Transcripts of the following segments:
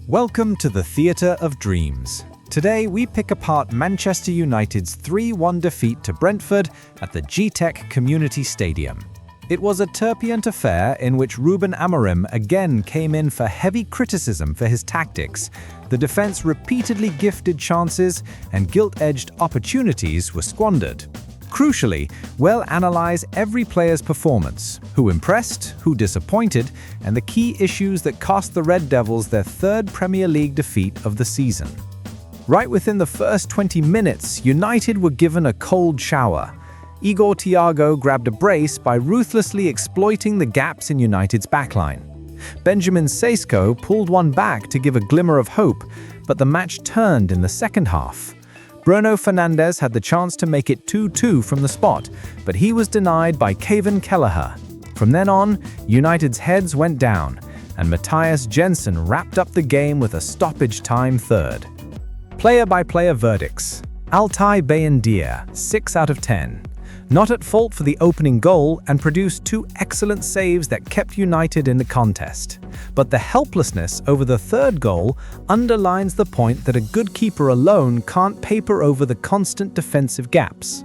Welcome to the Theatre of Dreams. Today we pick apart Manchester United's 3-1 defeat to Brentford at the G-Tech Community Stadium. It was a turbulent affair in which Ruben Amorim again came in for heavy criticism for his tactics. The defense repeatedly gifted chances and gilt-edged opportunities were squandered. Crucially, we'll analyze every player's performance, who impressed, who disappointed, and the key issues that cost the Red Devils their third Premier League defeat of the season. Right within the first 20 minutes, United were given a cold shower. Igor Thiago grabbed a brace by ruthlessly exploiting the gaps in United's backline. Benjamin Sesko pulled one back to give a glimmer of hope, but the match turned in the second half. Bruno Fernandes had the chance to make it 2-2 from the spot, but he was denied by Kevin Kelleher. From then on, United's heads went down, and Matthias Jensen wrapped up the game with a stoppage time third. Player-by-player verdicts. Altay Bayindir, 6 out of 10. Not at fault for the opening goal and produced two excellent saves that kept United in the contest. But the helplessness over the third goal underlines the point that a good keeper alone can't paper over the constant defensive gaps.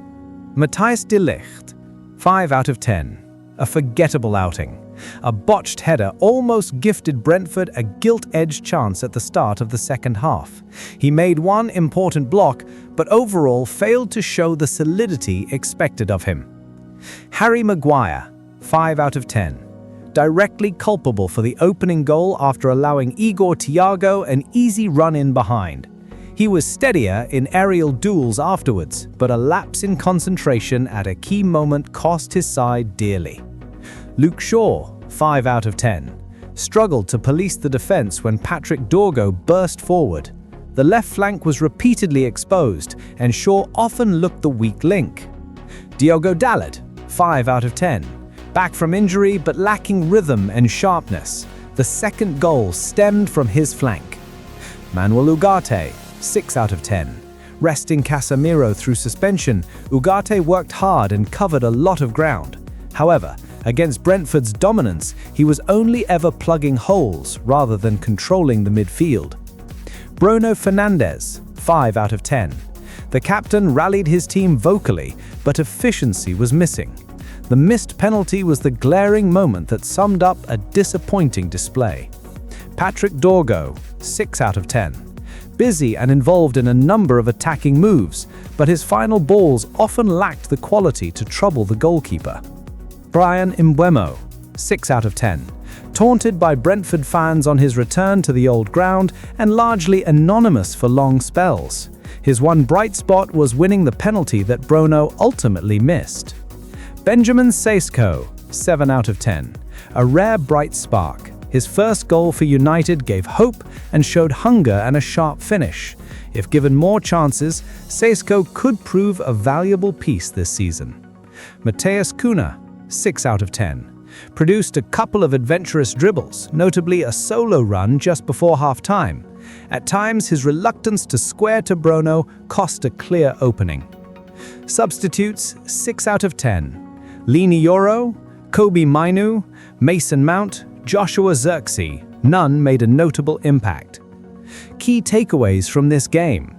Matthijs de Ligt, 5 out of 10. A forgettable outing. A botched header almost gifted Brentford a gilt-edged chance at the start of the second half. He made one important block, but overall failed to show the solidity expected of him. Harry Maguire, 5 out of 10. Directly culpable for the opening goal after allowing Igor Thiago an easy run-in behind. He was steadier in aerial duels afterwards, but a lapse in concentration at a key moment cost his side dearly. Luke Shaw, 5 out of 10. Struggled to police the defense when Patrick Dorgo burst forward. The left flank was repeatedly exposed, and Shaw often looked the weak link. Diogo Dalot, 5 out of 10. Back from injury but lacking rhythm and sharpness. The second goal stemmed from his flank. Manuel Ugarte, 6 out of 10. Resting Casemiro through suspension, Ugarte worked hard and covered a lot of ground. However, against Brentford's dominance, he was only ever plugging holes rather than controlling the midfield. Bruno Fernandes, 5 out of 10. The captain rallied his team vocally, but efficiency was missing. The missed penalty was the glaring moment that summed up a disappointing display. Patrick Dorgo, 6 out of 10. Busy and involved in a number of attacking moves, but his final balls often lacked the quality to trouble the goalkeeper. Bryan Mbeumo, 6 out of 10. Taunted by Brentford fans on his return to the old ground and largely anonymous for long spells. His one bright spot was winning the penalty that Bruno ultimately missed. Benjamin Sesko, 7 out of 10. A rare bright spark. His first goal for United gave hope and showed hunger and a sharp finish. If given more chances, Sesko could prove a valuable piece this season. Matheus Cunha, 6 out of 10. Produced a couple of adventurous dribbles, notably a solo run just before half-time. At times, his reluctance to square to Bruno cost a clear opening. Substitutes, 6 out of 10. Lini Yoro, Kobbie Mainoo, Mason Mount, Joshua Zirkzee. None made a notable impact. Key takeaways from this game.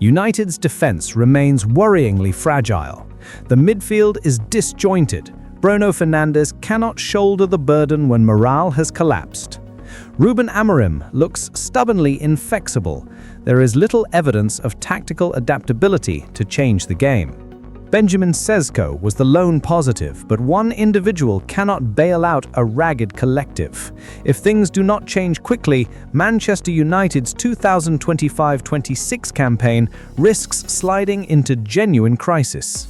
United's defense remains worryingly fragile. The midfield is disjointed. Bruno Fernandes cannot shoulder the burden when morale has collapsed. Ruben Amorim looks stubbornly inflexible. There is little evidence of tactical adaptability to change the game. Benjamin Sesko was the lone positive, but one individual cannot bail out a ragged collective. If things do not change quickly, Manchester United's 2025-26 campaign risks sliding into genuine crisis.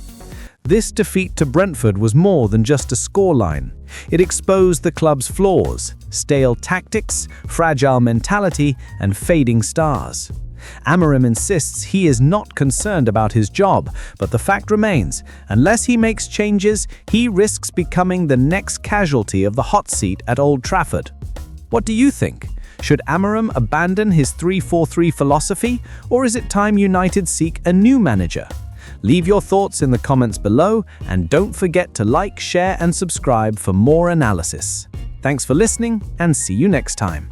This defeat to Brentford was more than just a scoreline. It exposed the club's flaws, stale tactics, fragile mentality, and fading stars. Amorim insists he is not concerned about his job, but the fact remains, unless he makes changes, he risks becoming the next casualty of the hot seat at Old Trafford. What do you think? Should Amorim abandon his 3-4-3 philosophy, or is it time United seek a new manager? Leave your thoughts in the comments below, and don't forget to like, share, and subscribe for more analysis. Thanks for listening, and see you next time.